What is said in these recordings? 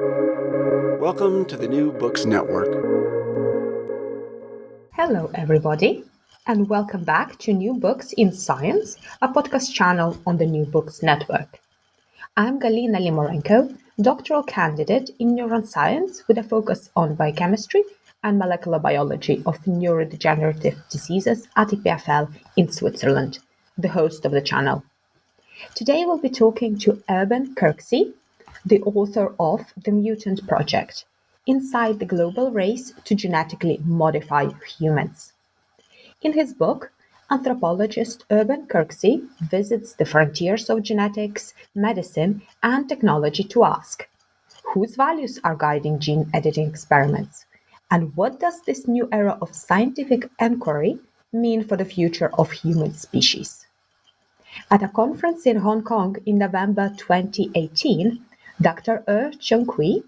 Welcome to the New Books Network. Hello, everybody, and welcome back to New Books in Science, a podcast channel on the New Books Network. I'm Galina Limorenko, doctoral candidate in neuroscience with a focus on biochemistry and molecular biology of neurodegenerative diseases at EPFL in Switzerland, the host of the channel. Today we'll be talking to Eben Kirksey, the author of The Mutant Project, Inside the Global Race to Genetically Modify Humans. In his book, anthropologist Eben Kirksey visits the frontiers of genetics, medicine, and technology to ask, whose values are guiding gene editing experiments? And what does this new era of scientific inquiry mean for the future of human species? At a conference in Hong Kong in November 2018, Dr. Jiankui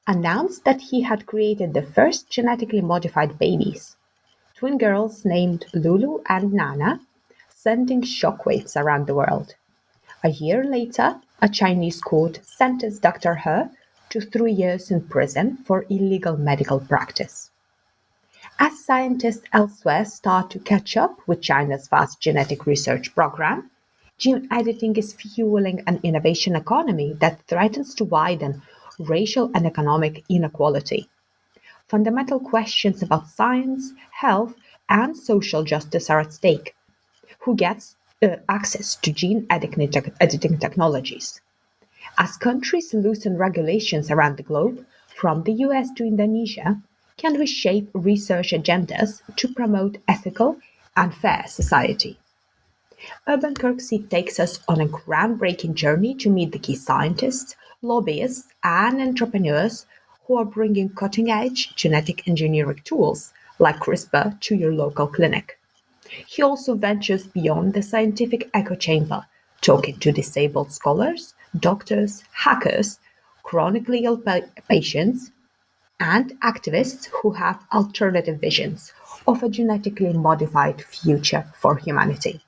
announced that he had created the first genetically modified babies, twin girls named Lulu and Nana, sending shockwaves around the world. A year later, a Chinese court sentenced Dr. He to 3 years in prison for illegal medical practice. As scientists elsewhere start to catch up with China's vast genetic research program, gene editing is fueling an innovation economy that threatens to widen racial and economic inequality. Fundamental questions about science, health, and social justice are at stake. Who gets access to gene editing technologies? As countries loosen regulations around the globe, from the US to Indonesia, can we shape research agendas to promote ethical and fair society? Eben Kirksey takes us on a groundbreaking journey to meet the key scientists, lobbyists, and entrepreneurs who are bringing cutting-edge genetic engineering tools like CRISPR to your local clinic. He also ventures beyond the scientific echo chamber, talking to disabled scholars, doctors, hackers, chronically ill patients, and activists who have alternative visions of a genetically modified future for humanity.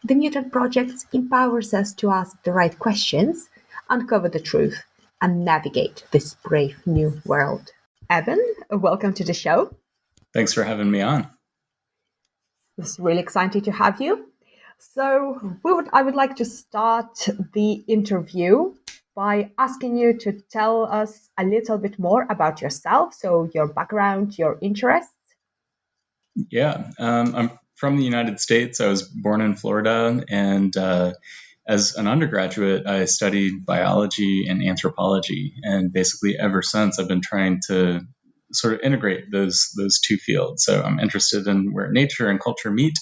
The Mutant Project empowers us to ask the right questions, uncover the truth, and navigate this brave new world. Eben, welcome to the show. Thanks for having me on. It's really exciting to have you. So I would like to start the interview by asking you to tell us a little bit more about yourself, so your background, your interests. Yeah, I'm from the United States. I was born in Florida, and as an undergraduate, I studied biology and anthropology. And basically, ever since, I've been trying to sort of integrate those two fields. So I'm interested in where nature and culture meet.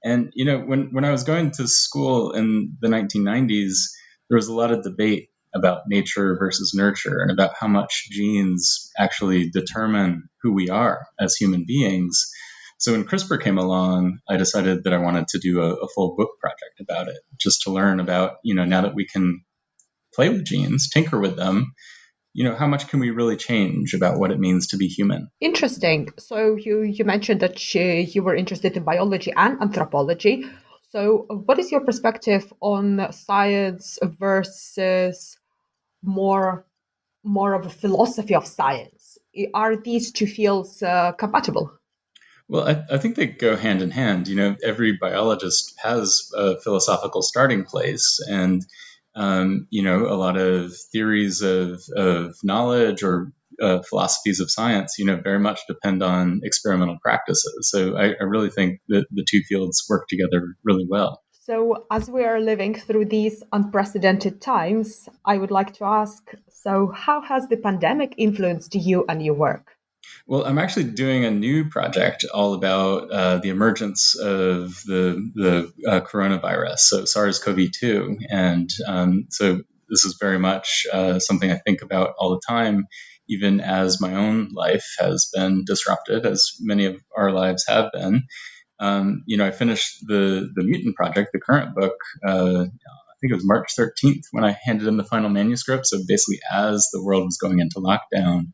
And when I was going to school in the 1990s, there was a lot of debate about nature versus nurture and about how much genes actually determine who we are as human beings. So when CRISPR came along, I decided that I wanted to do a full book project about it, just to learn about, now that we can play with genes, tinker with them, how much can we really change about what it means to be human? Interesting. So you mentioned that you were interested in biology and anthropology. So what is your perspective on science versus more of a philosophy of science? Are these two fields compatible? Well, I think they go hand in hand. Every biologist has a philosophical starting place, and a lot of theories of knowledge or philosophies of science, very much depend on experimental practices. So I really think that the two fields work together really well. So as we are living through these unprecedented times, I would like to ask, so how has the pandemic influenced you and your work? Well, I'm actually doing a new project all about the emergence of the coronavirus, so SARS-CoV-2, and so this is very much something I think about all the time, even as my own life has been disrupted, as many of our lives have been. I finished the Mutant Project, the current book. I think it was March 13th when I handed in the final manuscript. So basically, as the world was going into lockdown.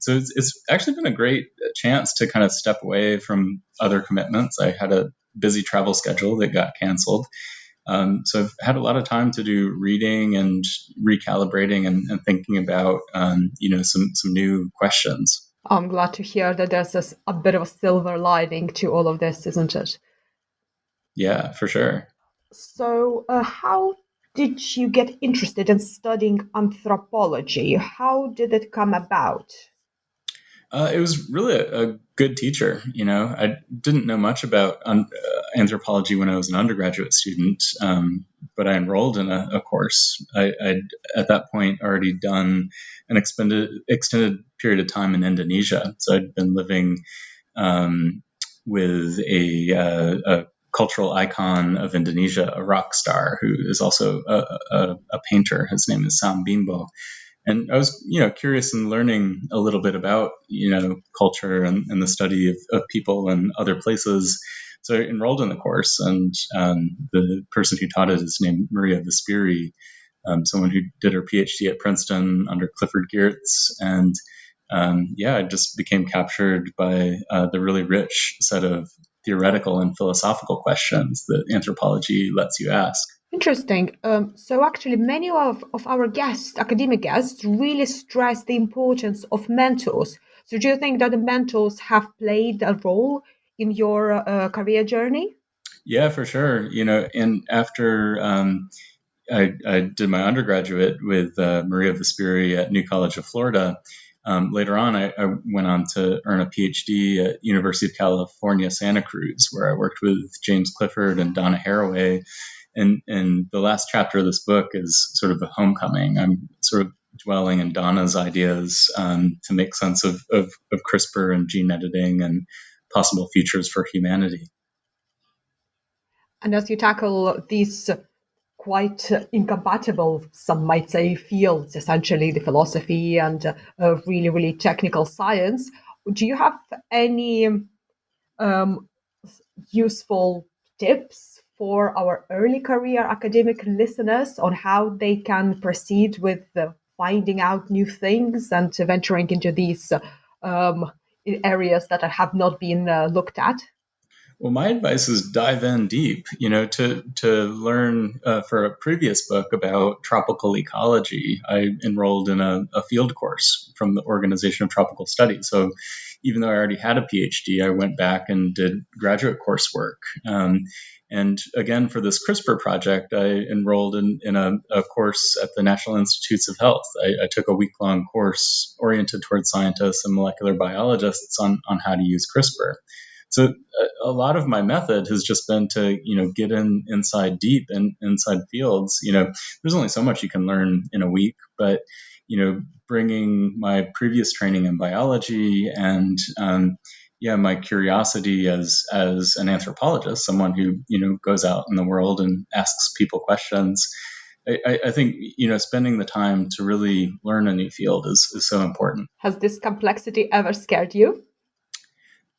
So it's actually been a great chance to kind of step away from other commitments. I had a busy travel schedule that got canceled. So I've had a lot of time to do reading and recalibrating and thinking about, some new questions. I'm glad to hear that there's a bit of a silver lining to all of this, isn't it? Yeah, for sure. So, how did you get interested in studying anthropology? How did it come about? It was really a good teacher. I didn't know much about anthropology when I was an undergraduate student, but I enrolled in a course. I'd at that point already done an extended period of time in Indonesia, so I'd been living with a cultural icon of Indonesia, a rock star who is also a painter. His name is Sam Bimbo. And I was, curious in learning a little bit about, culture and the study of people and other places. So I enrolled in the course, and the person who taught it is named Maria Vespiri, someone who did her PhD at Princeton under Clifford Geertz. And I just became captured by the really rich set of theoretical and philosophical questions that anthropology lets you ask. Interesting. So actually, many of our guests, academic guests, really stress the importance of mentors. So do you think that the mentors have played a role in your career journey? Yeah, for sure. And after I did my undergraduate with Maria Vespiri at New College of Florida, later on, I went on to earn a PhD at University of California, Santa Cruz, where I worked with James Clifford and Donna Haraway. And the last chapter of this book is sort of a homecoming. I'm sort of dwelling in Donna's ideas to make sense of CRISPR and gene editing and possible futures for humanity. And as you tackle these quite incompatible, some might say, fields, essentially the philosophy and really, really technical science, do you have any um, useful tips for our early career academic listeners on how they can proceed with finding out new things and venturing into these um, areas that have not been looked at? Well, my advice is dive in deep, to learn for a previous book about tropical ecology. I enrolled in a field course from the Organization of Tropical Studies. So even though I already had a PhD, I went back and did graduate coursework. And again, for this CRISPR project, I enrolled in a course at the National Institutes of Health. I took a week-long course oriented towards scientists and molecular biologists on how to use CRISPR. So a lot of my method has just been to, get inside deep and inside fields. There's only so much you can learn in a week, but, bringing my previous training in biology and, my curiosity as an anthropologist, someone who, goes out in the world and asks people questions. I think, spending the time to really learn a new field is so important. Has this complexity ever scared you?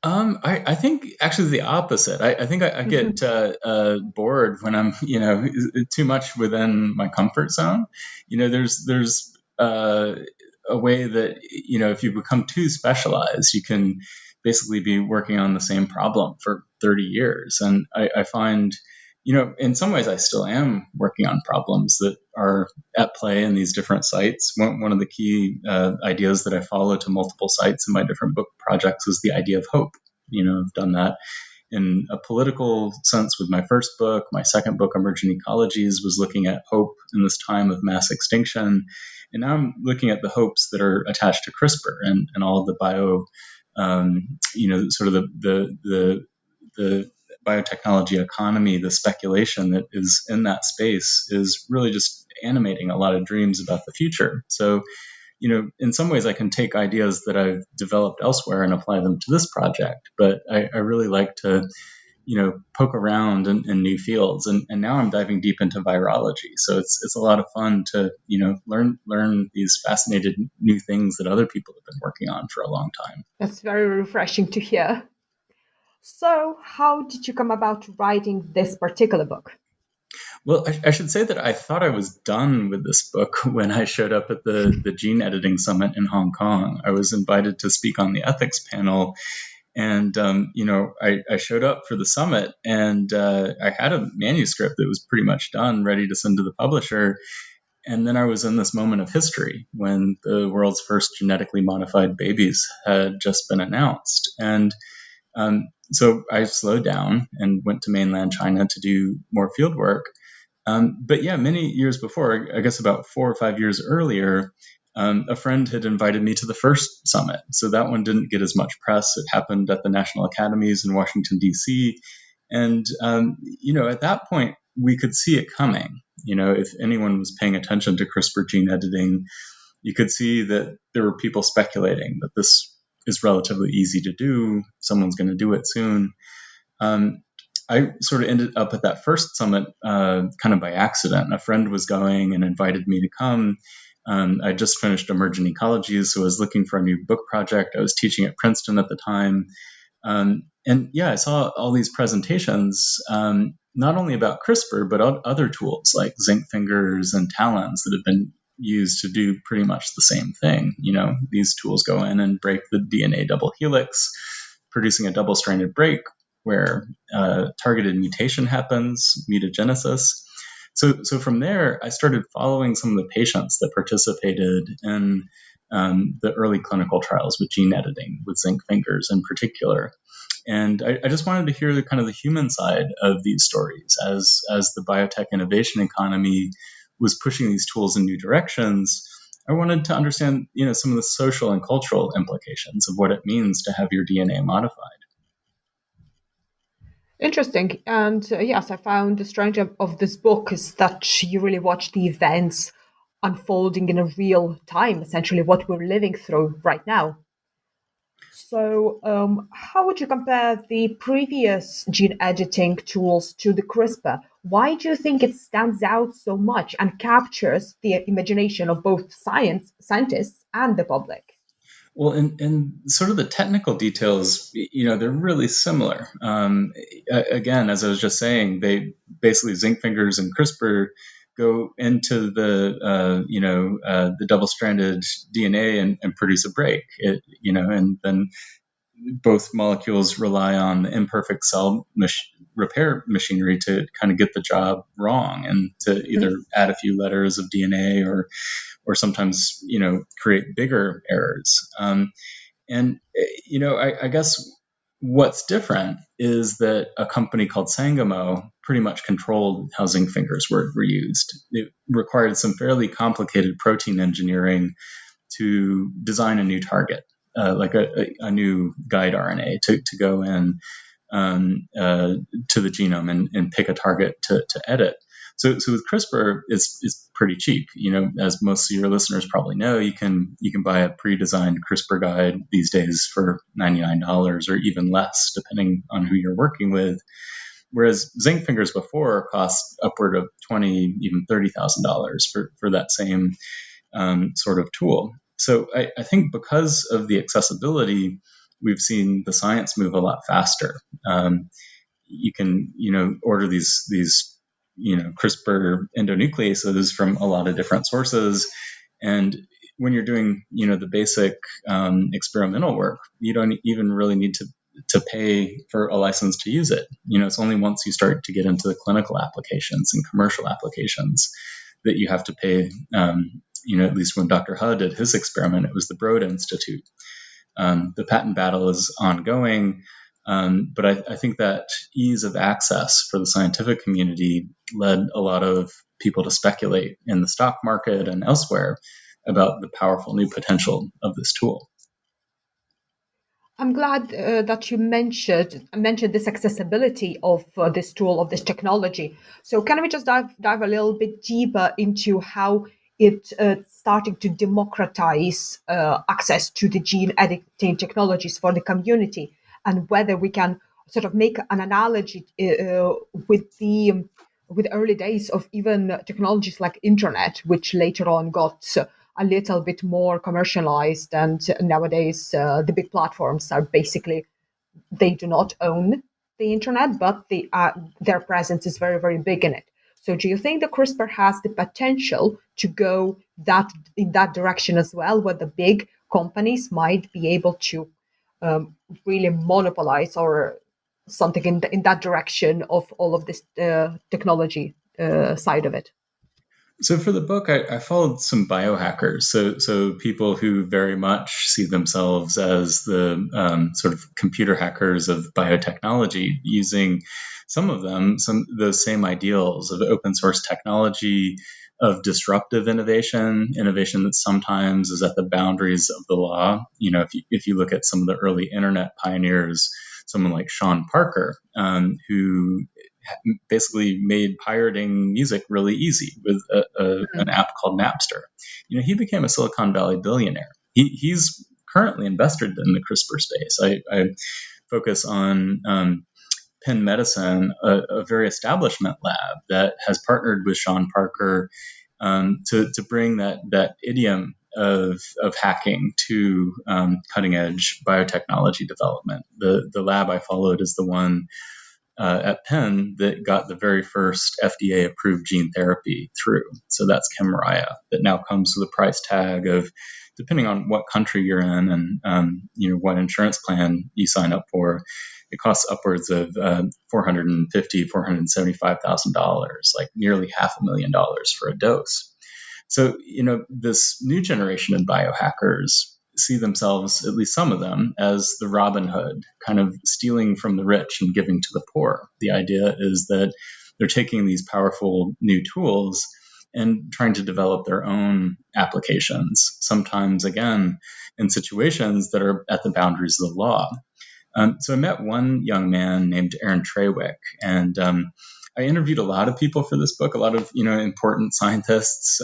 I think actually the opposite. I think I get bored when I'm, too much within my comfort zone. There's a way that, if you become too specialized, you can basically be working on the same problem for 30 years. And I find, in some ways I still am working on problems that are at play in these different sites. One of the key ideas that I follow to multiple sites in my different book projects is the idea of hope. I've done that in a political sense with my first book. My second book, Emergent Ecologies, was looking at hope in this time of mass extinction. And now I'm looking at the hopes that are attached to CRISPR and all of the sort of the biotechnology economy, the speculation that is in that space is really just animating a lot of dreams about the future. So, in some ways I can take ideas that I've developed elsewhere and apply them to this project, but I really like to, poke around in new fields. And now I'm diving deep into virology. So it's a lot of fun to, learn these fascinating new things that other people have been working on for a long time. That's very refreshing to hear. So, how did you come about writing this particular book? Well, I should say that I thought I was done with this book when I showed up at the Gene Editing Summit in Hong Kong. I was invited to speak on the ethics panel, And, I showed up for the summit, and I had a manuscript that was pretty much done, ready to send to the publisher. And then I was in this moment of history when the world's first genetically modified babies had just been announced. And so I slowed down and went to mainland China to do more field work. But yeah, many years before, I guess about 4 or 5 years earlier, a friend had invited me to the first summit. So that one didn't get as much press. It happened at the National Academies in Washington, D.C. And, at that point, we could see it coming. If anyone was paying attention to CRISPR gene editing, you could see that there were people speculating that this is relatively easy to do. Someone's going to do it soon. I sort of ended up at that first summit kind of by accident. A friend was going and invited me to come. I just finished emergent ecology, so I was looking for a new book project. I was teaching at Princeton at the time. And yeah, I saw all these presentations, not only about CRISPR, but other tools like zinc fingers and talons that have been used to do pretty much the same thing. These tools go in and break the DNA double helix, producing a double-stranded break where targeted mutation happens, mutagenesis. So from there, I started following some of the patients that participated in the early clinical trials with gene editing, with zinc fingers in particular. And I just wanted to hear the kind of the human side of these stories as the biotech innovation economy was pushing these tools in new directions. I wanted to understand, some of the social and cultural implications of what it means to have your DNA modified. Interesting. And yes, I found the strength of this book is that you really watch the events unfolding in a real time, essentially what we're living through right now. So, how would you compare the previous gene editing tools to the CRISPR? Why do you think it stands out so much and captures the imagination of both scientists and the public? Well, in sort of the technical details, they're really similar. Again, as I was just saying, they basically zinc fingers and CRISPR go into the double-stranded DNA and produce a break. And then both molecules rely on the imperfect cell repair machinery to kind of get the job wrong and to either add a few letters of DNA or sometimes, create bigger errors. I guess what's different is that a company called Sangamo pretty much controlled how zinc fingers were used. It required some fairly complicated protein engineering to design a new target, like a new guide RNA to go in to the genome and pick a target to edit. So with CRISPR, it's pretty cheap. As most of your listeners probably know, you can buy a pre-designed CRISPR guide these days for $99 or even less, depending on who you're working with. Whereas zinc fingers before cost upward of $20,000, even $30,000 for that same sort of tool. So I think because of the accessibility, we've seen the science move a lot faster. You can, order these CRISPR endonucleases from a lot of different sources. And when you're doing, the basic experimental work, you don't even really need to pay for a license to use it. It's only once you start to get into the clinical applications and commercial applications that you have to pay. At least when Dr. Hudd did his experiment, it was the Broad Institute. The patent battle is ongoing. But I think that ease of access for the scientific community led a lot of people to speculate in the stock market and elsewhere about the powerful new potential of this tool. I'm glad that you mentioned this accessibility of this tool, of this technology. So can we just dive a little bit deeper into how it starting to democratize access to the gene editing technologies for the community, and whether we can sort of make an analogy with the early days of even technologies like internet, which later on got a little bit more commercialized, and nowadays the big platforms are basically, they do not own the internet, but their presence is very, very big in it. So do you think the CRISPR has the potential to go in that direction as well, where the big companies might be able to really monopolize or something in that direction of all of this technology side of it? So for the book, I followed some biohackers, so people who very much see themselves as the sort of computer hackers of biotechnology, using some of them those same ideals of open source technology, of disruptive innovation that sometimes is at the boundaries of the law. If you look at some of the early internet pioneers, someone like Sean Parker, who basically made pirating music really easy with an app called Napster. He became a Silicon Valley billionaire. He's currently invested in the CRISPR space. I focus on Penn Medicine, a very establishment lab that has partnered with Sean Parker to bring that idiom of hacking to cutting edge biotechnology development. The lab I followed is the one at Penn that got the very first FDA approved gene therapy through. So that's Kymriah, that now comes with a price tag of, depending on what country you're in and what insurance plan you sign up for, it costs upwards of $475,000, like nearly $500,000 for a dose. So this new generation of biohackers see themselves, at least some of them, as the Robin Hood, kind of stealing from the rich and giving to the poor. The idea is that they're taking these powerful new tools and trying to develop their own applications, sometimes, again, in situations that are at the boundaries of the law. So I met one young man named Aaron Trawick, and I interviewed a lot of people for this book, a lot of important scientists.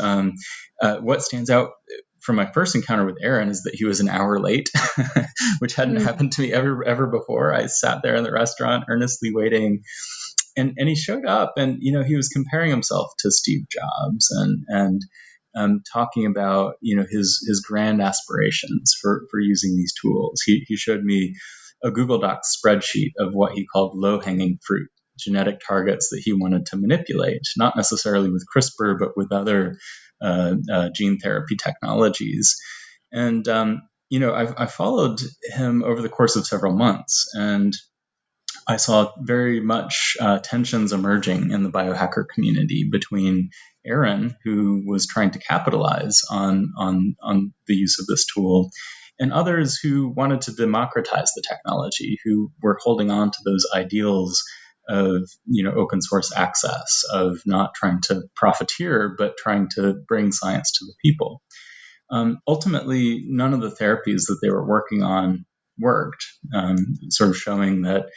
What stands out from my first encounter with Aaron is that he was an hour late, which hadn't happened to me ever before. I sat there in the restaurant earnestly waiting, and he showed up, and he was comparing himself to Steve Jobs and talking about his grand aspirations for using these tools. He showed me a Google Docs spreadsheet of what he called low-hanging fruit, genetic targets that he wanted to manipulate, not necessarily with CRISPR, but with other gene therapy technologies. And, I followed him over the course of several months, and I saw very much tensions emerging in the biohacker community between Aaron, who was trying to capitalize on the use of this tool, and others who wanted to democratize the technology, who were holding on to those ideals of open source access, of not trying to profiteer, but trying to bring science to the people. Ultimately, none of the therapies that they were working on worked, sort of showing that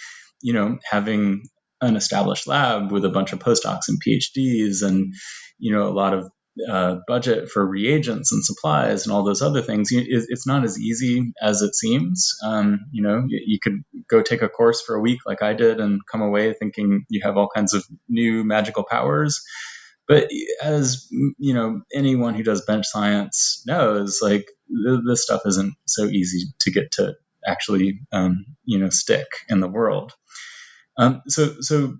having an established lab with a bunch of postdocs and PhDs and a lot of budget for reagents and supplies and all those other things, it's not as easy as it seems. You could go take a course for a week like I did and come away thinking you have all kinds of new magical powers. But as anyone who does bench science knows, like this stuff isn't so easy to get to actually stick in the world. So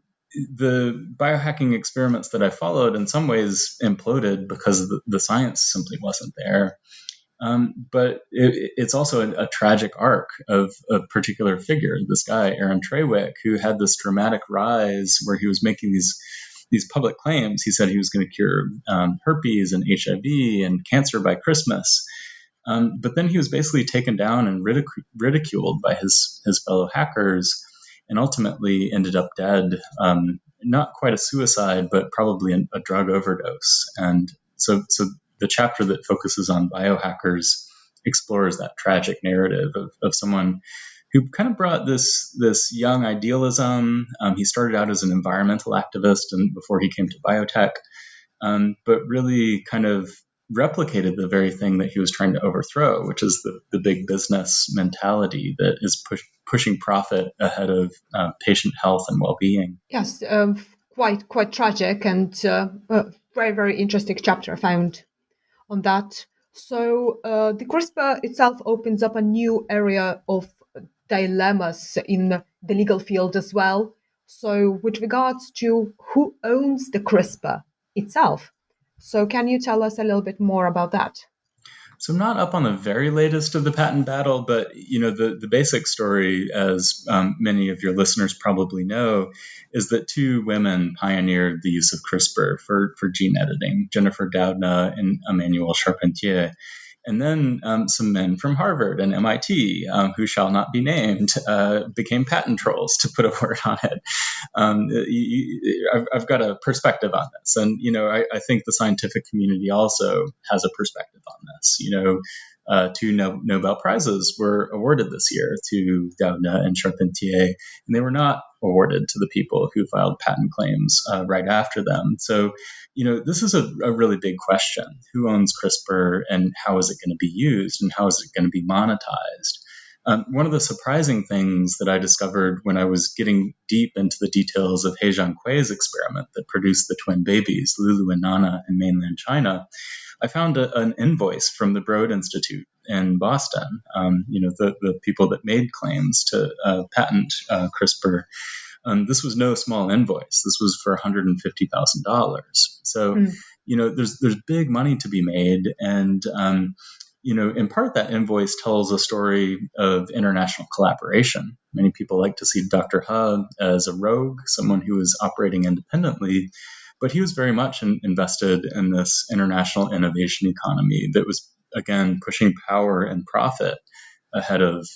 the biohacking experiments that I followed in some ways imploded because the science simply wasn't there. But it's also a tragic arc of a particular figure, this guy, Aaron Trawick, who had this dramatic rise where he was making these public claims. He said he was going to cure herpes and HIV and cancer by Christmas. But then he was basically taken down and ridiculed by his fellow hackers, and ultimately ended up dead. Not quite a suicide, but probably a drug overdose. And so the chapter that focuses on biohackers explores that tragic narrative of someone who kind of brought this young idealism. He started out as an environmental activist and before he came to biotech, but really kind of replicated the very thing that he was trying to overthrow, which is the big business mentality that is pushing profit ahead of patient health and well-being. Yes, quite tragic and very, very interesting chapter I found on that. So the CRISPR itself opens up a new area of dilemmas in the legal field as well. So with regards to who owns the CRISPR itself. So can you tell us a little bit more about that? So I'm not up on the very latest of the patent battle, but the basic story, as many of your listeners probably know, is that two women pioneered the use of CRISPR for gene editing, Jennifer Doudna and Emmanuel Charpentier. And then some men from Harvard and MIT, who shall not be named, became patent trolls, to put a word on it. I've got a perspective on this. And, I think the scientific community also has a perspective on this. Two Nobel Prizes were awarded this year to Doudna and Charpentier, and they were not awarded to the people who filed patent claims right after them. So, this is a really big question. Who owns CRISPR, and how is it going to be used, and how is it going to be monetized? One of the surprising things that I discovered when I was getting deep into the details of Jiankui's experiment that produced the twin babies, Lulu and Nana, in mainland China, I found an invoice from the Broad Institute in Boston, the people that made claims to patent CRISPR. This was no small invoice. This was for $150,000. So, there's big money to be made. And, in part, that invoice tells a story of international collaboration. Many people like to see Dr. He as a rogue, someone who is operating independently, but he was very much invested in this international innovation economy that was, again, pushing power and profit ahead of,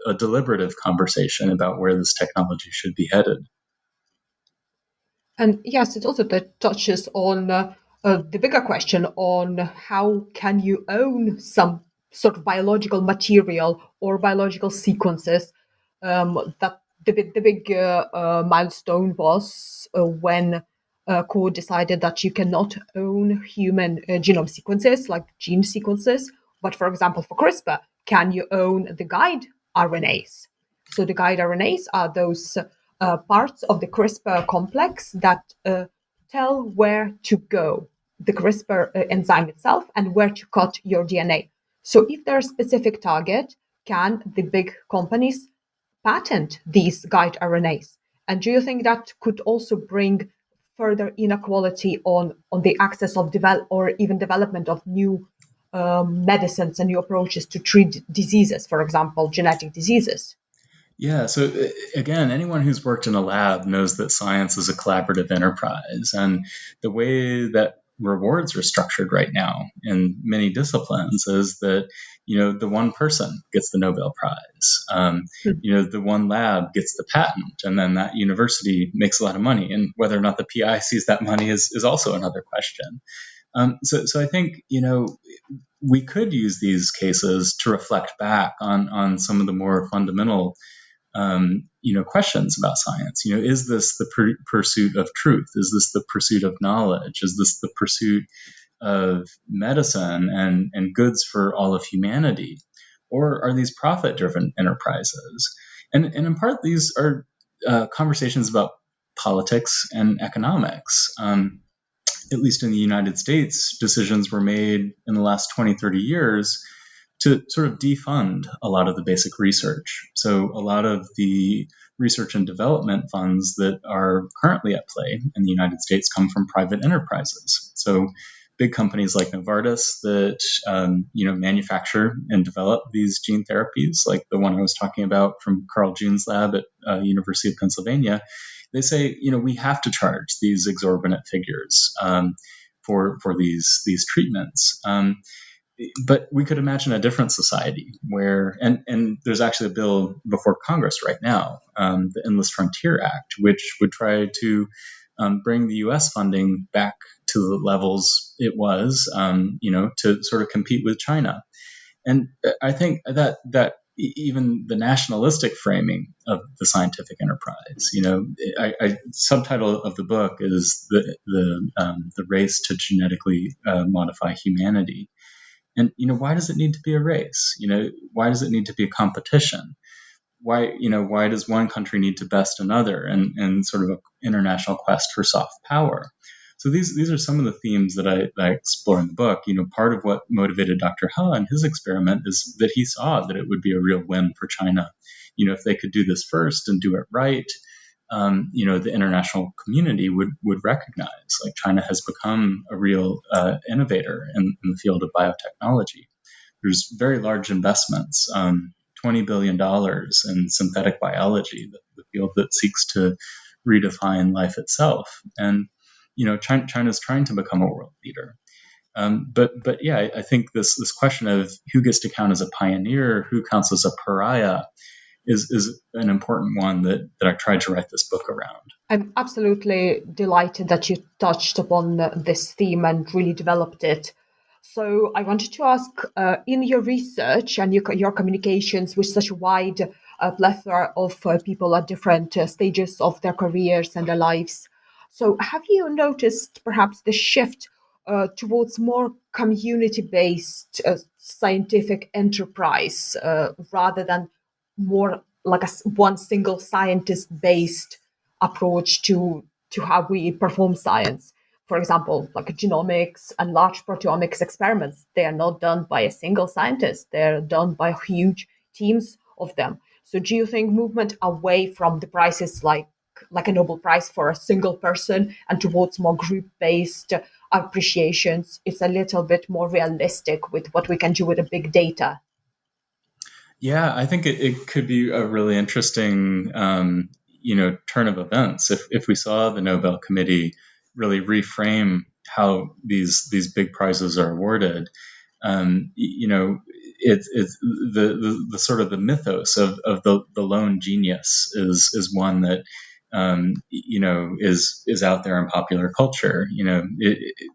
a deliberative conversation about where this technology should be headed. And yes, it also touches on the bigger question on how can you own some sort of biological material or biological sequences. That the big milestone was when court decided that you cannot own human genome sequences, like gene sequences. But for example, for CRISPR, can you own the guide RNAs? So the guide RNAs are those parts of the CRISPR complex that tell where to go, the CRISPR enzyme itself, and where to cut your DNA. So if there's a specific target, can the big companies patent these guide RNAs? And do you think that could also bring further inequality on the access of or even development of new medicines and new approaches to treat diseases, for example, genetic diseases? Yeah. So again, anyone who's worked in a lab knows that science is a collaborative enterprise. And the way that rewards are structured right now in many disciplines is that, the one person gets the Nobel Prize. The one lab gets the patent, and then that university makes a lot of money. And whether or not the PI sees that money is also another question. So I think, we could use these cases to reflect back on some of the more fundamental questions about science. Is this the pursuit of truth? Is this the pursuit of knowledge? Is this the pursuit of medicine and goods for all of humanity? Or are these profit-driven enterprises? And in part, these are conversations about politics and economics. At least in the United States, decisions were made in the last 20, 30 years to sort of defund a lot of the basic research. So a lot of the research and development funds that are currently at play in the United States come from private enterprises. So big companies like Novartis that manufacture and develop these gene therapies, like the one I was talking about from Carl June's lab at University of Pennsylvania, they say, we have to charge these exorbitant figures for these treatments. But we could imagine a different society where, and there's actually a bill before Congress right now, the Endless Frontier Act, which would try to bring the U.S. funding back to the levels it was, to sort of compete with China. And I think that even the nationalistic framing of the scientific enterprise, subtitle of the book is the race to genetically modify humanity. And, why does it need to be a race? Why does it need to be a competition? Why does one country need to best another and sort of an international quest for soft power? So these are some of the themes that I explore in the book. Part of what motivated Dr. He and his experiment is that he saw that it would be a real win for China. If they could do this first and do it right, the international community would recognize, like, China has become a real innovator in the field of biotechnology. there's very large investments, $20 billion in synthetic biology, the field that seeks to redefine life itself. And, China's trying to become a world leader. But yeah, I think this question of who gets to count as a pioneer, who counts as a pariah, is an important one that I tried to write this book around. I'm absolutely delighted that you touched upon this theme and really developed it. So I wanted to ask, in your research and your communications with such a wide plethora of people at different stages of their careers and their lives, so have you noticed perhaps the shift towards more community-based scientific enterprise rather than more like one single scientist-based approach to how we perform science? For example, like genomics and large proteomics experiments, they are not done by a single scientist. They're done by huge teams of them. So do you think movement away from the prizes like a Nobel Prize for a single person and towards more group-based appreciations is a little bit more realistic with what we can do with the big data? Yeah, I think it could be a really interesting, turn of events if we saw the Nobel Committee really reframe how these big prizes are awarded. It's the sort of the mythos of the lone genius is one that is out there in popular culture.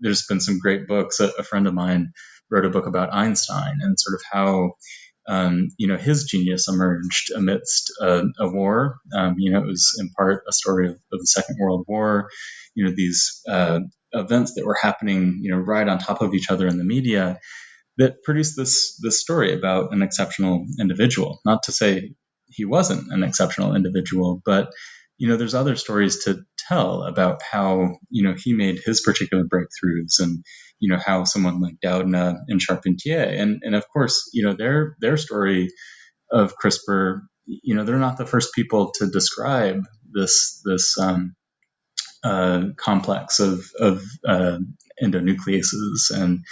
There's been some great books. A friend of mine wrote a book about Einstein and sort of how his genius emerged amidst a war. It was in part a story of the Second World War. These events that were happening, right on top of each other in the media that produced this story about an exceptional individual. Not to say he wasn't an exceptional individual, but there's other stories to tell about how he made his particular breakthroughs, and how someone like Doudna and Charpentier, and of course their story of CRISPR. They're not the first people to describe this complex of endonucleases, and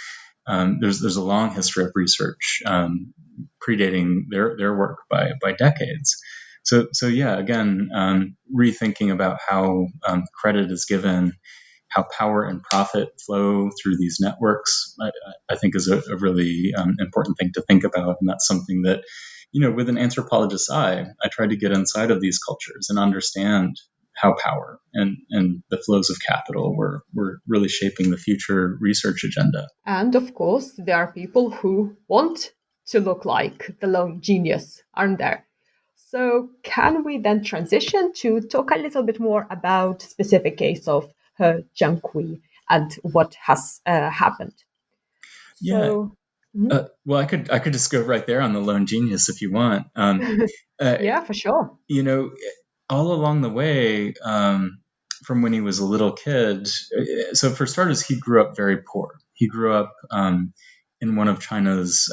there's a long history of research predating their work by decades. So yeah, again, rethinking about how credit is given, how power and profit flow through these networks, I think is a really important thing to think about, and that's something that with an anthropologist's eye, I try to get inside of these cultures and understand how power and the flows of capital were really shaping the future research agenda. And of course, there are people who want to look like the lone genius, aren't there? So can we then transition to talk a little bit more about specific case of Jiankui and what has happened? Yeah. So, Well, I could just go right there on the lone genius if you want. yeah, for sure. All along the way, from when he was a little kid. So for starters, he grew up very poor. He grew up in one of China's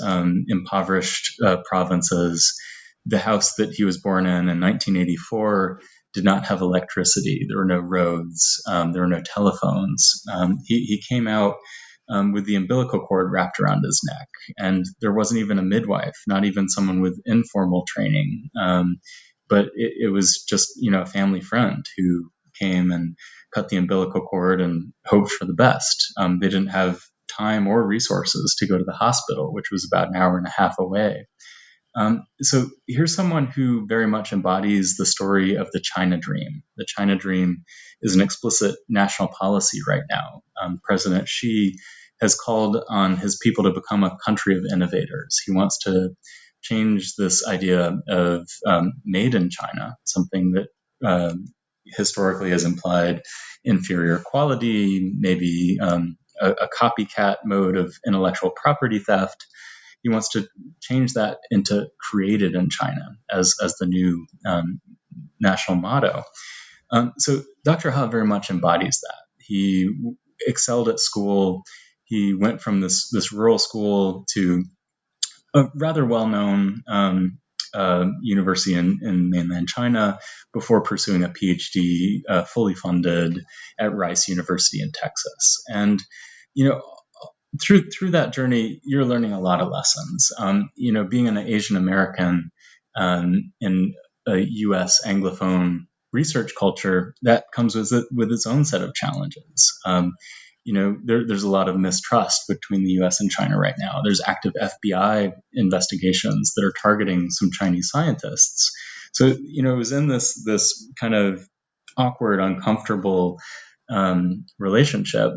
impoverished provinces. The house that he was born in 1984 did not have electricity. There were no roads. There were no telephones. He came out with the umbilical cord wrapped around his neck, and there wasn't even a midwife, not even someone with informal training. But it was just, a family friend who came and cut the umbilical cord and hoped for the best. They didn't have time or resources to go to the hospital, which was about an hour and a half away. So here's someone who very much embodies the story of the China dream. The China dream is an explicit national policy right now. President Xi has called on his people to become a country of innovators. He wants to change this idea of made in China, something that historically has implied inferior quality, maybe a copycat mode of intellectual property theft. He wants to change that into created in China as the new national motto. So Dr. Ha very much embodies that. He excelled at school. He went from this rural school to a rather well-known university in mainland China before pursuing a PhD fully funded at Rice University in Texas. And, through that journey, you're learning a lot of lessons. Being an Asian American in a U.S. Anglophone research culture, that comes with its own set of challenges. There's a lot of mistrust between the U.S. and China right now. There's active FBI investigations that are targeting some Chinese scientists. So, it was in this kind of awkward, uncomfortable relationship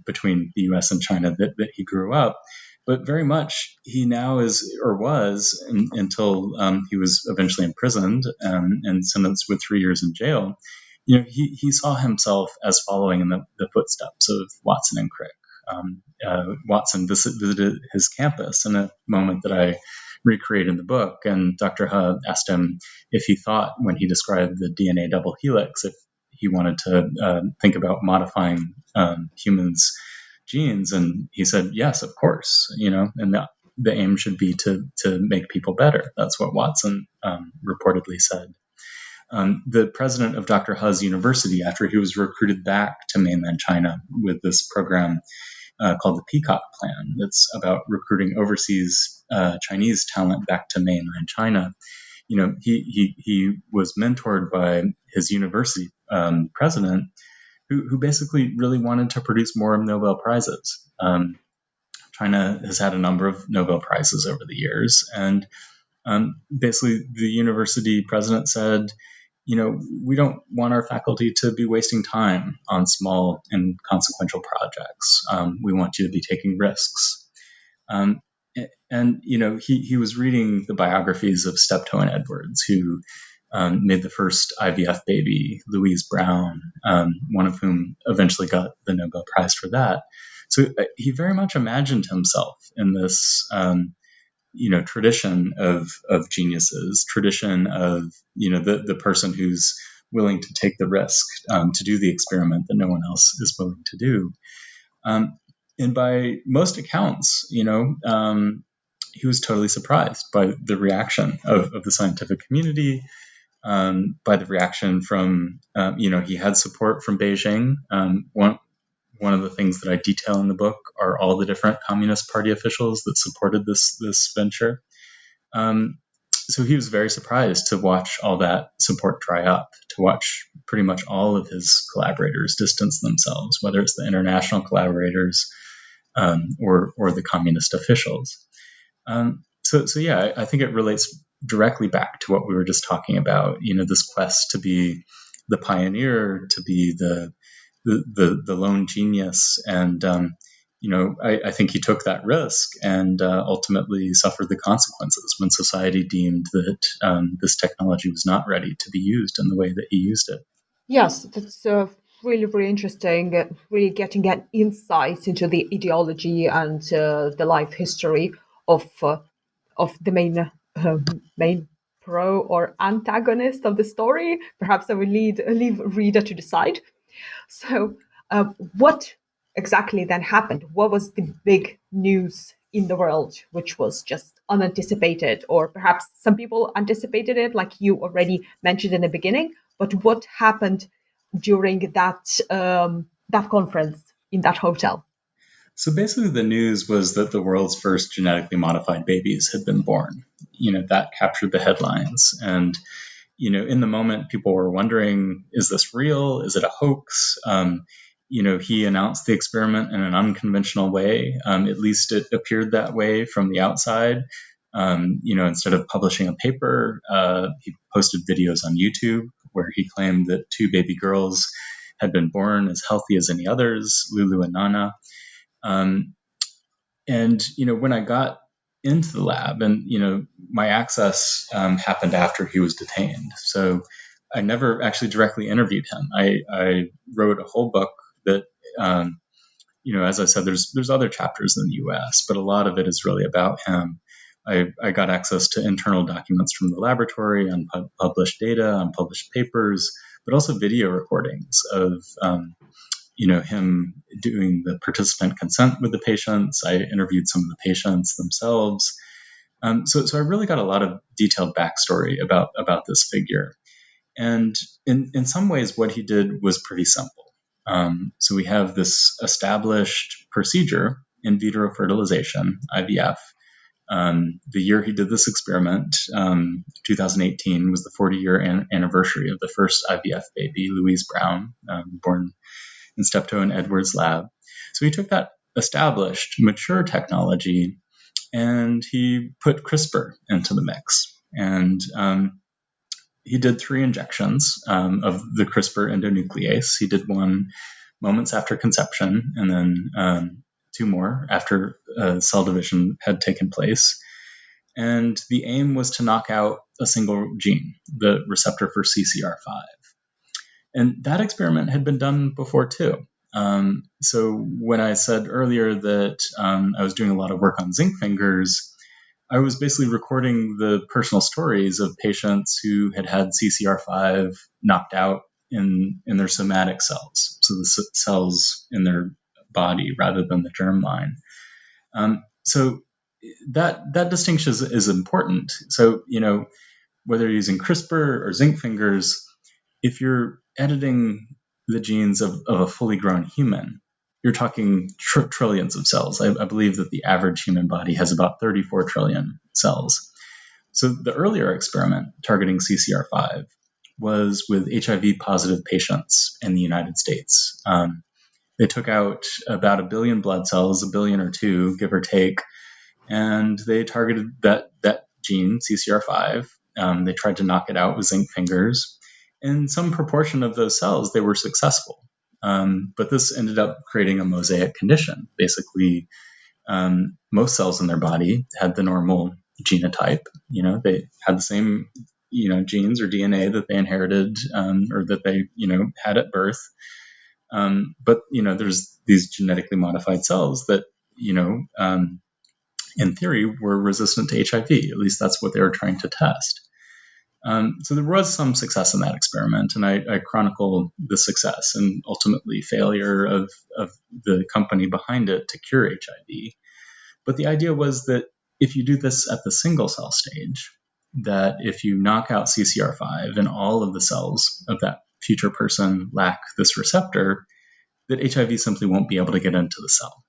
between the U.S. and China that he grew up. But very much he now is, or was, until he was eventually imprisoned and sentenced with 3 years in jail. He saw himself as following in the footsteps of Watson and Crick. Watson visited his campus in a moment that I recreate in the book, and Dr. He asked him if he thought, when he described the DNA double helix, if he wanted to think about modifying humans' genes, and he said, yes, of course, and the aim should be to make people better. That's what Watson reportedly said. The president of Dr. He's university, after he was recruited back to mainland China with this program called the Peacock Plan, that's about recruiting overseas Chinese talent back to mainland China. He was mentored by his university president, who basically really wanted to produce more Nobel Prizes. China has had a number of Nobel Prizes over the years, and basically the university president said, we don't want our faculty to be wasting time on small and consequential projects. We want you to be taking risks. He was reading the biographies of Steptoe and Edwards, who made the first IVF baby, Louise Brown, one of whom eventually got the Nobel Prize for that. So he very much imagined himself in this tradition of geniuses, tradition of the person who's willing to take the risk to do the experiment that no one else is willing to do. And by most accounts, he was totally surprised by the reaction of the scientific community, by the reaction from, he had support from Beijing. One of the things that I detail in the book are all the different Communist Party officials that supported this venture. So he was very surprised to watch all that support dry up, to watch pretty much all of his collaborators distance themselves, whether it's the international collaborators or the communist officials. So yeah, I think it relates directly back to what we were just talking about. This quest to be the pioneer, to be the lone genius, and I think he took that risk and ultimately suffered the consequences when society deemed that this technology was not ready to be used in the way that he used it. Yes, that's really, really interesting. Really getting an insight into the ideology and the life history of the main pro or antagonist of the story. Perhaps I will leave reader to decide. So, what exactly then happened? What was the big news in the world, which was just unanticipated, or perhaps some people anticipated it, like you already mentioned in the beginning? But what happened during that conference in that hotel? So basically, the news was that the world's first genetically modified babies had been born. That captured the headlines. And, in the moment, people were wondering, is this real? Is it a hoax? He announced the experiment in an unconventional way. At least it appeared that way from the outside. Instead of publishing a paper, he posted videos on YouTube where he claimed that 2 baby girls had been born as healthy as any others, Lulu and Nana. When I got into the lab, and my access happened after he was detained, so I never actually directly interviewed him. I wrote a whole book that, as I said, there's other chapters in the U.S., but a lot of it is really about him. I got access to internal documents from the laboratory, unpublished data, unpublished papers, but also video recordings of him doing the participant consent with the patients. I interviewed some of the patients themselves. So I really got a lot of detailed backstory about this figure. And in some ways, what he did was pretty simple. So we have this established procedure in vitro fertilization, IVF. The year he did this experiment, 2018, was the 40-year anniversary of the first IVF baby, Louise Brown, born in Steptoe and Edwards' lab. So he took that established, mature technology and he put CRISPR into the mix. And he did 3 injections of the CRISPR endonuclease. He did one moments after conception, and then 2 more after cell division had taken place. And the aim was to knock out a single gene, the receptor for CCR5. And that experiment had been done before too. So when I said earlier that I was doing a lot of work on zinc fingers, I was basically recording the personal stories of patients who had had CCR5 knocked out in their somatic cells, so the cells in their body rather than the germline. So that distinction is important. So, whether you're using CRISPR or zinc fingers, if you're editing the genes of a fully grown human, you're talking trillions of cells. I believe that the average human body has about 34 trillion cells. So the earlier experiment targeting CCR5 was with HIV-positive patients in the United States. They took out about 1 billion blood cells, 1 billion or 2, give or take, and they targeted that gene, CCR5. They tried to knock it out with zinc fingers. In some proportion of those cells, they were successful. But this ended up creating a mosaic condition. Basically, most cells in their body had the normal genotype. They had the same, genes or DNA that they inherited or that they, had at birth. But, there's these genetically modified cells that, in theory, were resistant to HIV. At least that's what they were trying to test. So there was some success in that experiment, and I chronicle the success and ultimately failure of the company behind it to cure HIV. But the idea was that if you do this at the single cell stage, that if you knock out CCR5 and all of the cells of that future person lack this receptor, that HIV simply won't be able to get into the cell.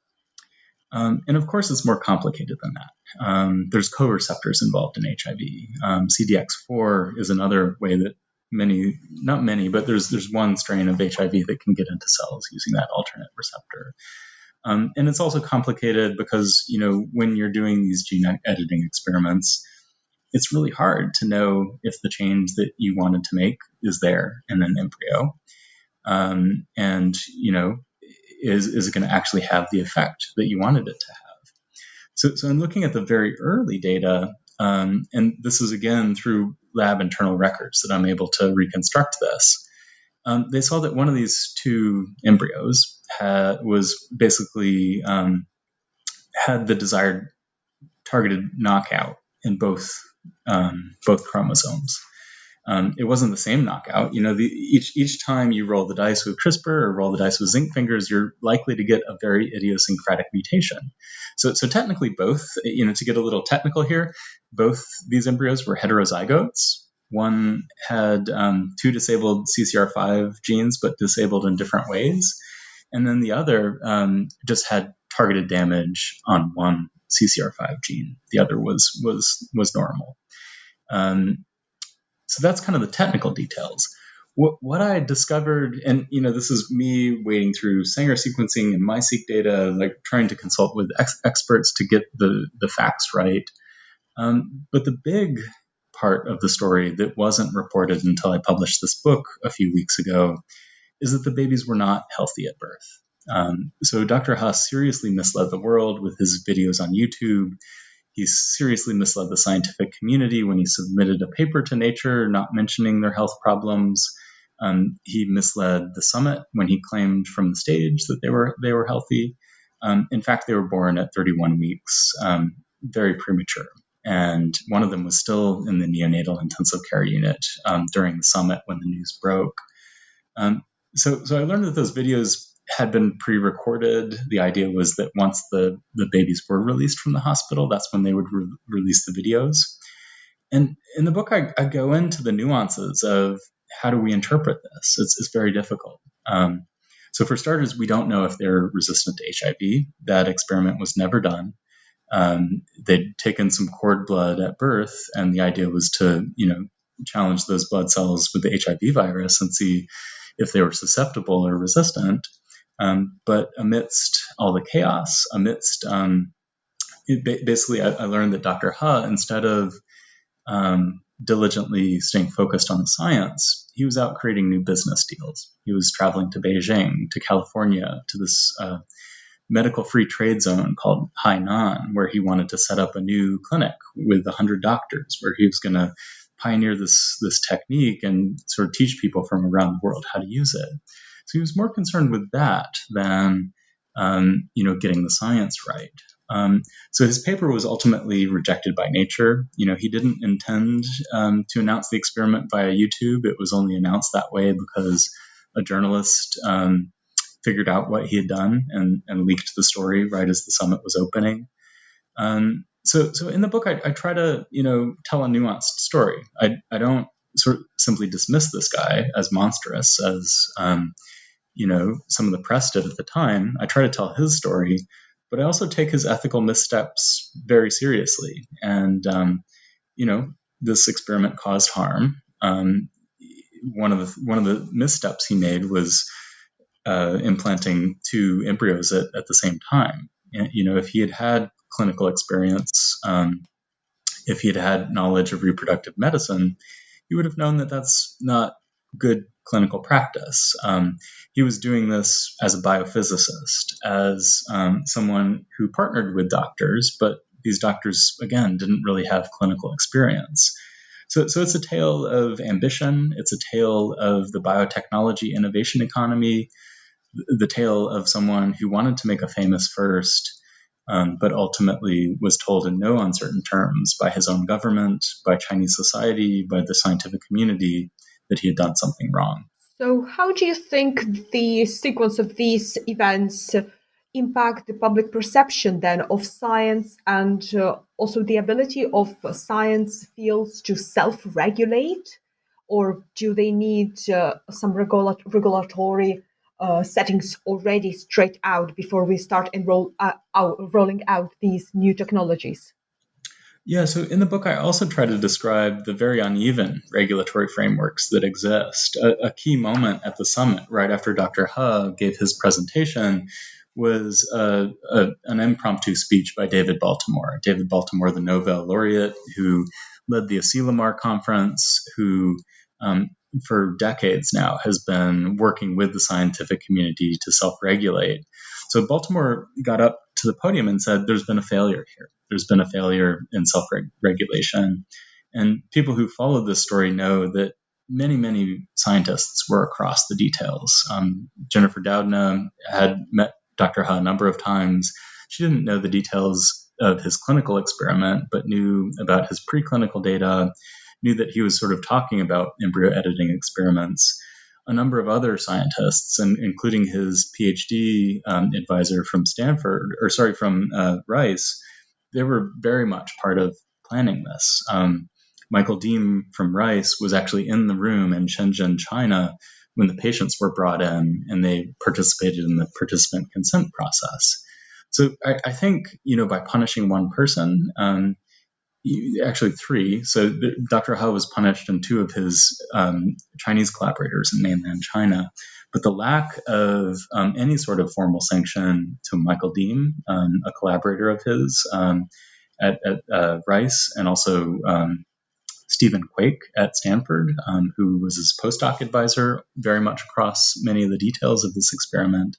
And of course, it's more complicated than that. There's co-receptors involved in HIV. CDX4 is another way that not many, but there's one strain of HIV that can get into cells using that alternate receptor. And it's also complicated because, when you're doing these gene editing experiments, it's really hard to know if the change that you wanted to make is there in an embryo. And, is it going to actually have the effect that you wanted it to have? So in looking at the very early data, and this is again through lab internal records that I'm able to reconstruct this, they saw that one of these 2 embryos was basically had the desired targeted knockout in both chromosomes. It wasn't the same knockout. Each time you roll the dice with CRISPR or roll the dice with zinc fingers, you're likely to get a very idiosyncratic mutation. So technically both, to get a little technical here, both these embryos were heterozygotes. One had 2 disabled CCR5 genes, but disabled in different ways. And then the other just had targeted damage on one CCR5 gene. The other was normal. So that's kind of the technical details. What I discovered, and this is me wading through Sanger sequencing and MySeq data, like trying to consult with experts to get the facts right. But the big part of the story that wasn't reported until I published this book a few weeks ago is that the babies were not healthy at birth. So Dr. Haas seriously misled the world with his videos on YouTube. He seriously misled the scientific community when he submitted a paper to Nature, not mentioning their health problems. He misled the summit when he claimed from the stage that they were healthy. In fact, they were born at 31 weeks, very premature. And one of them was still in the neonatal intensive care unit during the summit when the news broke. So I learned that those videos had been pre-recorded. The idea was that once the babies were released from the hospital, that's when they would release the videos. And in the book, I go into the nuances of how do we interpret this. It's very difficult. So for starters, we don't know if they're resistant to HIV. That experiment was never done. They'd taken some cord blood at birth, and the idea was to, challenge those blood cells with the HIV virus and see if they were susceptible or resistant. But amidst all the chaos, basically, I learned that Dr. He, instead of diligently staying focused on the science, he was out creating new business deals. He was traveling to Beijing, to California, to this medical free trade zone called Hainan, where he wanted to set up a new clinic with 100 doctors, where he was going to pioneer this technique and sort of teach people from around the world how to use it. So he was more concerned with that than getting the science right. So his paper was ultimately rejected by Nature. He didn't intend to announce the experiment via YouTube. It was only announced that way because a journalist figured out what he had done and leaked the story right as the summit was opening. So in the book, I try to tell a nuanced story. I don't sort of simply dismiss this guy as monstrous as some of the press did at the time. I try to tell his story, but I also take his ethical missteps very seriously. And this experiment caused harm. One of the missteps he made was implanting two embryos at the same time. If he had had clinical experience, if he had had knowledge of reproductive medicine, he would have known that that's not good clinical practice. He was doing this as a biophysicist, as someone who partnered with doctors, but these doctors, again, didn't really have clinical experience. So it's a tale of ambition. It's a tale of the biotechnology innovation economy, the tale of someone who wanted to make a famous first, but ultimately was told in no uncertain terms by his own government, by Chinese society, by the scientific community that he had done something wrong. So how do you think the sequence of these events impact the public perception then of science and also the ability of science fields to self-regulate? Or do they need some regulatory settings already straight out before we start rolling out these new technologies? Yeah, so in the book, I also try to describe the very uneven regulatory frameworks that exist. A key moment at the summit, right after Dr. He gave his presentation, was an impromptu speech by David Baltimore. David Baltimore, the Nobel laureate who led the Asilomar Conference, who for decades now has been working with the scientific community to self-regulate. So Baltimore got up to the podium and said, there's been a failure here. There's been a failure in self-regulation. And people who followed this story know that many, many scientists were across the details. Jennifer Doudna had met Dr. He a number of times. She didn't know the details of his clinical experiment, but knew about his preclinical data, knew that he was sort of talking about embryo editing experiments. A number of other scientists, and including his PhD advisor from Rice, they were very much part of planning this. Michael Deem from Rice was actually in the room in Shenzhen, China, when the patients were brought in, and they participated in the participant consent process. So I think, by punishing one person, actually three. So Dr. He was punished and two of his Chinese collaborators in mainland China. But the lack of any sort of formal sanction to Michael Deem, a collaborator of his at Rice, and also Stephen Quake at Stanford, who was his postdoc advisor, very much across many of the details of this experiment.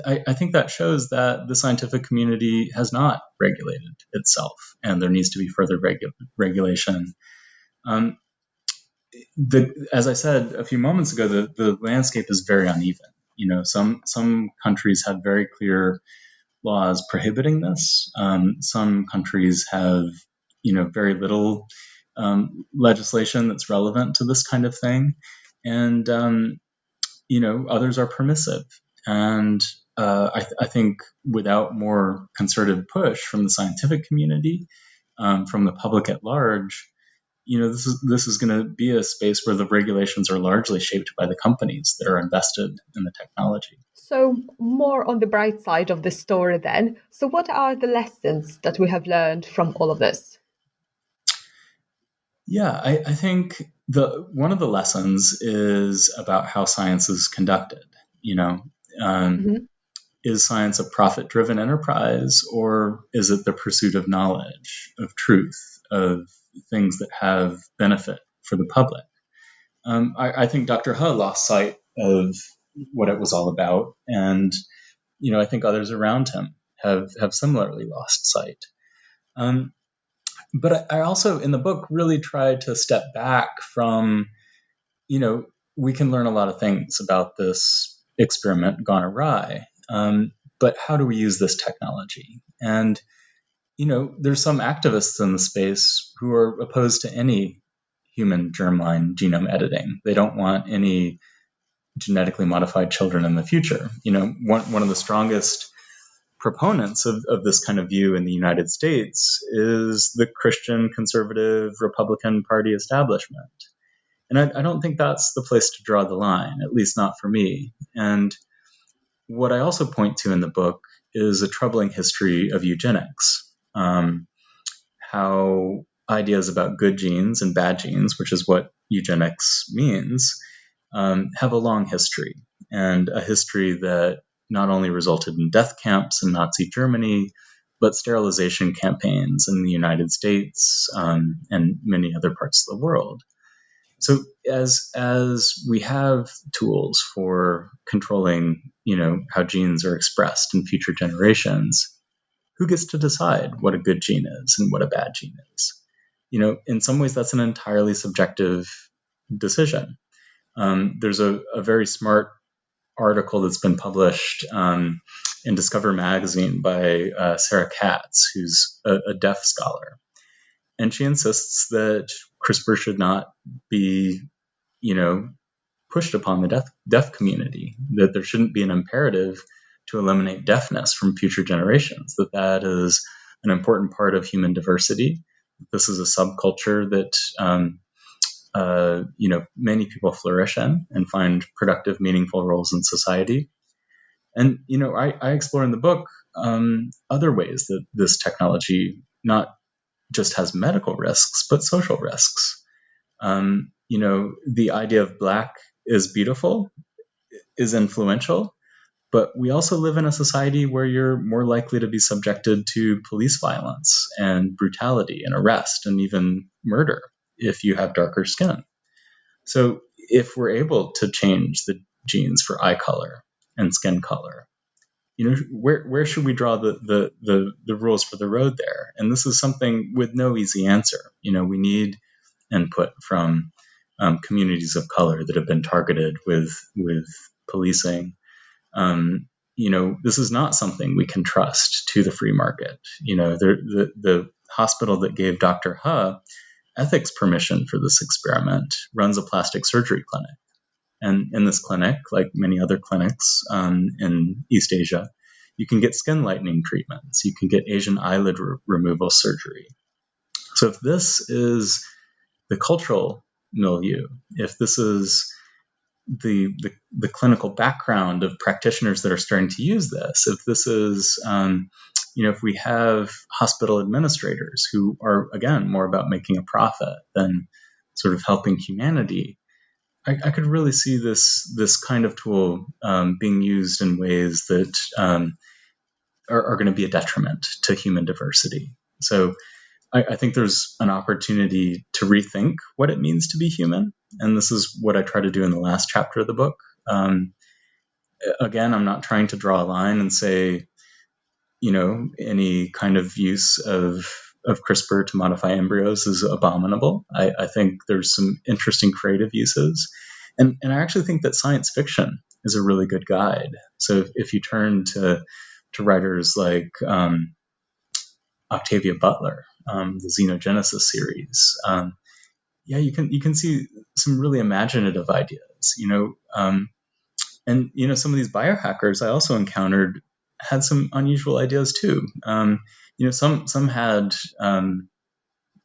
I think that shows that the scientific community has not regulated itself, and there needs to be further regulation. As I said a few moments ago, the landscape is very uneven. Some countries have very clear laws prohibiting this. Some countries have, very little legislation that's relevant to this kind of thing, and others are permissive. And I think without more concerted push from the scientific community, from the public at large, this is going to be a space where the regulations are largely shaped by the companies that are invested in the technology. So more on the bright side of the story then. So what are the lessons that we have learned from all of this? Yeah, I think one of the lessons is about how science is conducted. Is science a profit-driven enterprise, or is it the pursuit of knowledge, of truth, of things that have benefit for the public? I think Dr. He lost sight of what it was all about, and I think others around him have similarly lost sight. But I also, in the book, really tried to step back from, we can learn a lot of things about this experiment gone awry, but how do we use this technology? And, there's some activists in the space who are opposed to any human germline genome editing. They don't want any genetically modified children in the future. One of the strongest proponents of this kind of view in the United States is the Christian conservative Republican Party establishment. And I don't think that's the place to draw the line, at least not for me. And what I also point to in the book is a troubling history of eugenics, how ideas about good genes and bad genes, which is what eugenics means, have a long history, and a history that not only resulted in death camps in Nazi Germany, but sterilization campaigns in the United States and many other parts of the world. So as we have tools for controlling, how genes are expressed in future generations, who gets to decide what a good gene is and what a bad gene is? In some ways, that's an entirely subjective decision. There's a very smart article that's been published in Discover magazine by Sarah Katz, who's a deaf scholar. And she insists that CRISPR should not be, pushed upon the deaf community, that there shouldn't be an imperative to eliminate deafness from future generations, that is an important part of human diversity. This is a subculture that many people flourish in and find productive, meaningful roles in society. And, I explore in the book other ways that this technology not just has medical risks, but social risks. The idea of Black is beautiful is influential, but we also live in a society where you're more likely to be subjected to police violence and brutality and arrest and even murder if you have darker skin. So if we're able to change the genes for eye color and skin color, where should we draw the rules for the road there? And this is something with no easy answer. We need input from communities of color that have been targeted with policing. This is not something we can trust to the free market. The hospital that gave Dr. He ethics permission for this experiment runs a plastic surgery clinic. And in this clinic, like many other clinics in East Asia, you can get skin lightening treatments. You can get Asian eyelid removal surgery. So if this is the cultural milieu, if this is the clinical background of practitioners that are starting to use this, if this is, if we have hospital administrators who are, again, more about making a profit than sort of helping humanity, I could really see this kind of tool being used in ways that are going to be a detriment to human diversity. So I think there's an opportunity to rethink what it means to be human. And this is what I try to do in the last chapter of the book. Again, I'm not trying to draw a line and say, any kind of use of CRISPR to modify embryos is abominable. I think there's some interesting creative uses. And I actually think that science fiction is a really good guide. So if you turn to writers like Octavia Butler, the Xenogenesis series, you can see some really imaginative ideas, and some of these biohackers I also encountered had some unusual ideas too. Some had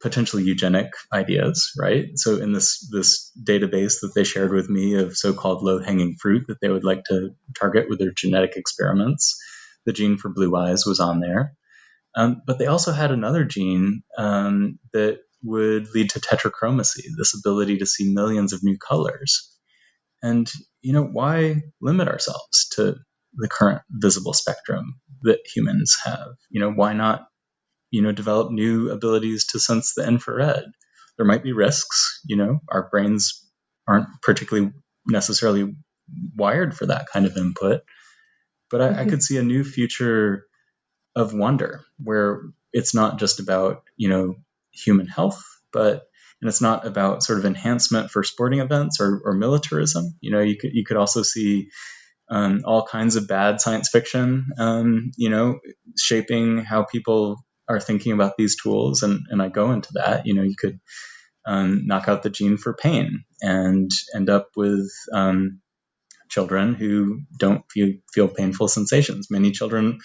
potentially eugenic ideas, right? So in this database that they shared with me of so-called low-hanging fruit that they would like to target with their genetic experiments, the gene for blue eyes was on there. But they also had another gene that would lead to tetrachromacy, this ability to see millions of new colors. And, why limit ourselves to the current visible spectrum that humans have? Why not, develop new abilities to sense the infrared? There might be risks, our brains aren't particularly necessarily wired for that kind of input. But I could see a new future of wonder where it's not just about, human health, and it's not about sort of enhancement for sporting events or militarism. You could also see all kinds of bad science fiction, shaping how people are thinking about these tools. And I go into that. You could knock out the gene for pain and end up with children who don't feel painful sensations. Many children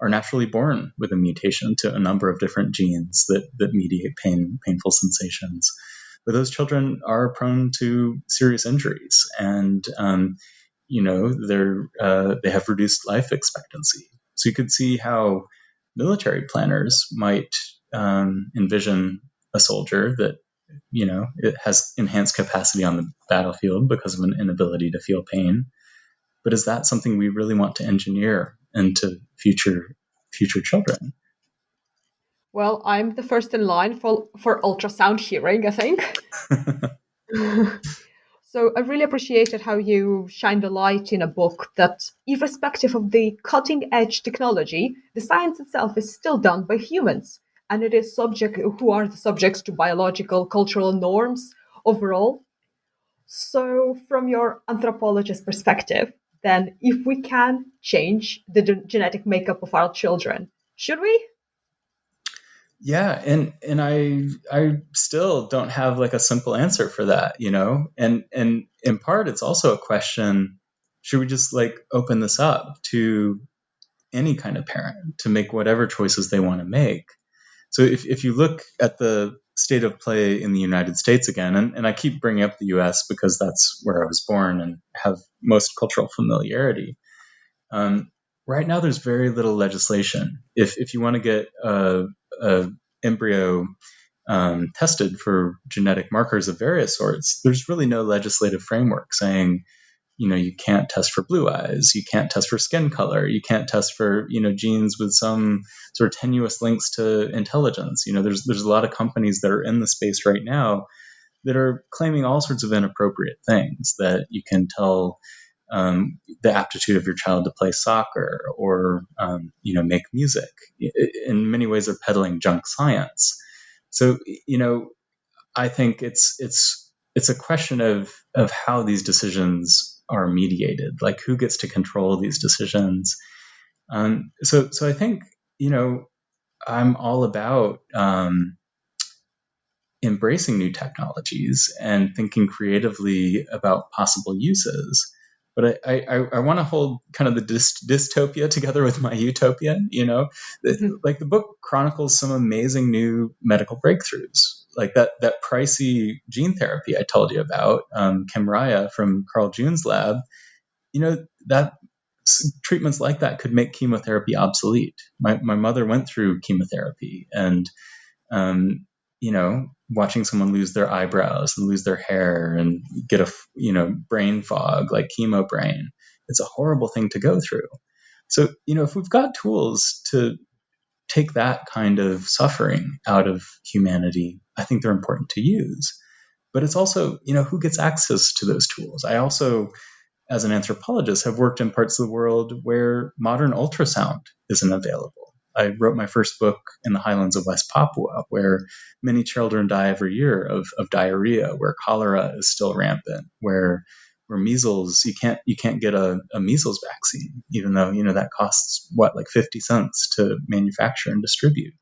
are naturally born with a mutation to a number of different genes that mediate painful sensations. But those children are prone to serious injuries, and they have reduced life expectancy. So you could see how military planners might envision a soldier that it has enhanced capacity on the battlefield because of an inability to feel pain. But is that something we really want to engineer into future children? Well, I'm the first in line for ultrasound hearing, I think. So I really appreciated how you shined a light in a book that, irrespective of the cutting edge technology, the science itself is still done by humans. And it is who are the subjects to biological, cultural norms overall. So, from your anthropologist perspective, then if we can change the genetic makeup of our children, should we? Yeah, and I still don't have like a simple answer for that, And in part it's also a question, should we just like open this up to any kind of parent to make whatever choices they want to make? So if you look at the state of play in the United States again, and I keep bringing up the US because that's where I was born and have most cultural familiarity. Right now, there's very little legislation. If you want to get a embryo tested for genetic markers of various sorts, there's really no legislative framework saying, you can't test for blue eyes, you can't test for skin color, you can't test for, genes with some sort of tenuous links to intelligence. There's a lot of companies that are in the space right now that are claiming all sorts of inappropriate things that you can tell the aptitude of your child to play soccer or make music. In many ways, they're peddling junk science. So I think it's a question of how these decisions are mediated, like who gets to control these decisions. So I think I'm all about embracing new technologies and thinking creatively about possible uses. But I want to hold kind of the dystopia together with my utopia. Like the book chronicles some amazing new medical breakthroughs, like that pricey gene therapy I told you about, Kymriah from Carl June's lab. That treatments like that could make chemotherapy obsolete. My mother went through chemotherapy, and watching someone lose their eyebrows and lose their hair and get a brain fog like chemo brain, it's a horrible thing to go through. So if we've got tools to take that kind of suffering out of humanity, I think they're important to use. But it's also who gets access to those tools. I also, as an anthropologist, have worked in parts of the world where modern ultrasound isn't available. I wrote my first book in the highlands of West Papua, where many children die every year of diarrhea, where cholera is still rampant, where measles, you can't get a measles vaccine, even though that costs like 50 cents to manufacture and distribute.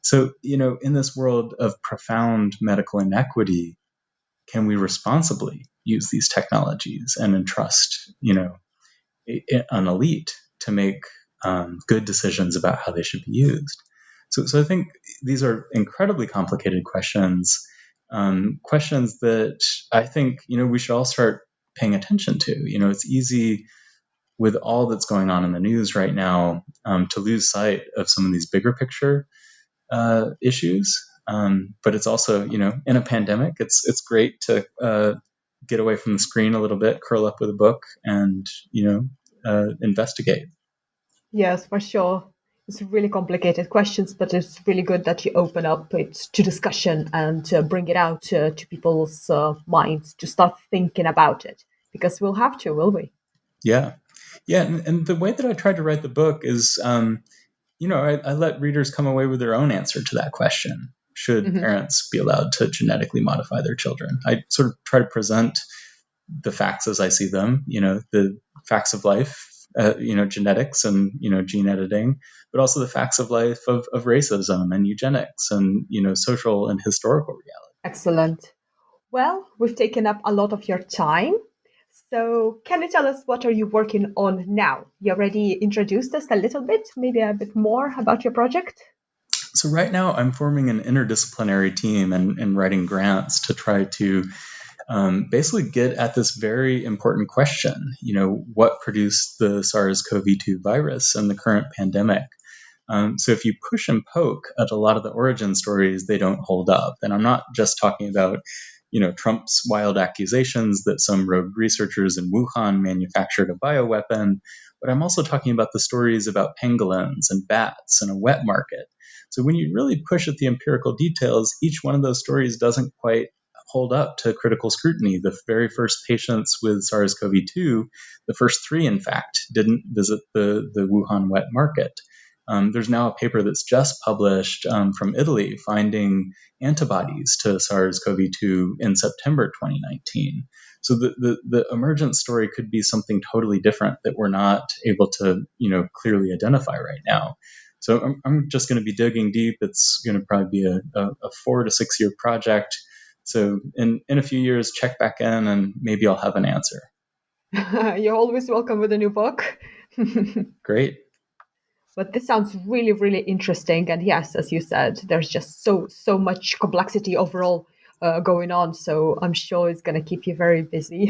So in this world of profound medical inequity, can we responsibly use these technologies and entrust an elite to make good decisions about how they should be used? So I think these are incredibly complicated questions, questions that I think, we should all start paying attention to. It's easy with all that's going on in the news right now to lose sight of some of these bigger picture issues. But it's also, in a pandemic, it's great to get away from the screen a little bit, curl up with a book, and investigate. Yes, for sure. It's really complicated questions, but it's really good that you open up it to discussion and bring it out to people's minds to start thinking about it. Because we'll have to, will we? Yeah. And the way that I tried to write the book is, I let readers come away with their own answer to that question. Should parents be allowed to genetically modify their children? I sort of try to present the facts as I see them, the facts of life, genetics and, gene editing, but also the facts of life of racism and eugenics and, social and historical reality. Excellent. Well, we've taken up a lot of your time. So can you tell us what are you working on now? You already introduced us a little bit, maybe a bit more about your project? So right now I'm forming an interdisciplinary team and writing grants to try to basically get at this very important question, what produced the SARS-CoV-2 virus and the current pandemic? So if you push and poke at a lot of the origin stories, they don't hold up. And I'm not just talking about, Trump's wild accusations that some rogue researchers in Wuhan manufactured a bioweapon, but I'm also talking about the stories about pangolins and bats and a wet market. So when you really push at the empirical details, each one of those stories doesn't quite hold up to critical scrutiny. The very first patients with SARS-CoV-2, the first 3, in fact, didn't visit the Wuhan wet market. There's now a paper that's just published from Italy finding antibodies to SARS-CoV-2 in September 2019. So the emergent story could be something totally different that we're not able to, clearly identify right now. So I'm just going to be digging deep. It's going to probably be a 4 to 6 year project. So in a few years, check back in and maybe I'll have an answer. You're always welcome with a new book. Great. But this sounds really, really interesting. And yes, as you said, there's just so much complexity overall going on. So I'm sure it's going to keep you very busy.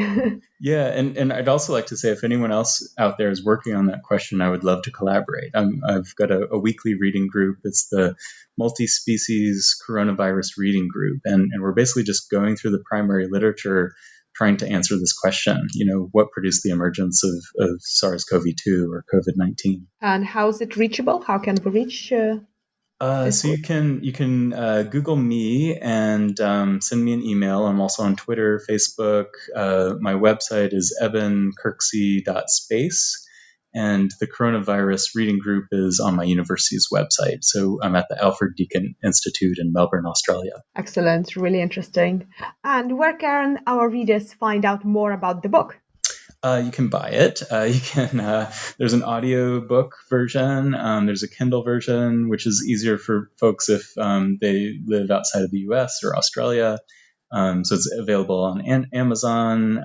Yeah, and I'd also like to say, if anyone else out there is working on that question, I would love to collaborate. I've got a weekly reading group. It's the multi-species coronavirus reading group. And we're basically just going through the primary literature trying to answer this question, what produced the emergence of SARS-CoV-2 or COVID-19. And how is it reachable? How can we reach so you can Google me and send me an email. I'm also on Twitter, Facebook. My website is ebenkirksey.space. And the coronavirus reading group is on my university's website. So I'm at the Alfred Deakin Institute in Melbourne, Australia. Excellent. Really interesting. And where can our readers find out more about the book? You can buy it. There's an audio book version. There's a Kindle version, which is easier for folks if they live outside of the US or Australia. So it's available on Amazon,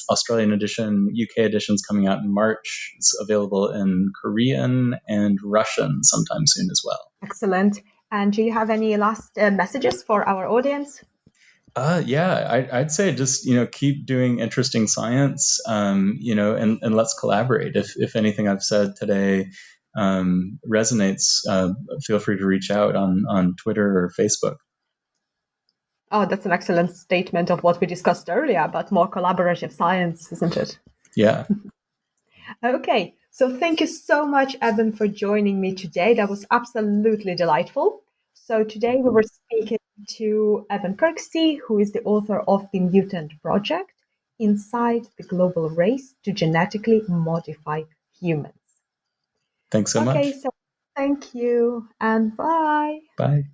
Australian edition, UK edition's coming out in March. It's available in Korean and Russian sometime soon as well. Excellent. And do you have any last messages for our audience? I'd say just, keep doing interesting science, and let's collaborate. If anything I've said today resonates, feel free to reach out on Twitter or Facebook. Oh, that's an excellent statement of what we discussed earlier about more collaborative science, isn't it? Yeah. Okay. So thank you so much, Eben, for joining me today. That was absolutely delightful. So today we were speaking to Eben Kirksey, who is the author of the Mutant project, Inside the Global Race to Genetically Modify Humans. Thanks so much. Okay, so thank you and bye. Bye.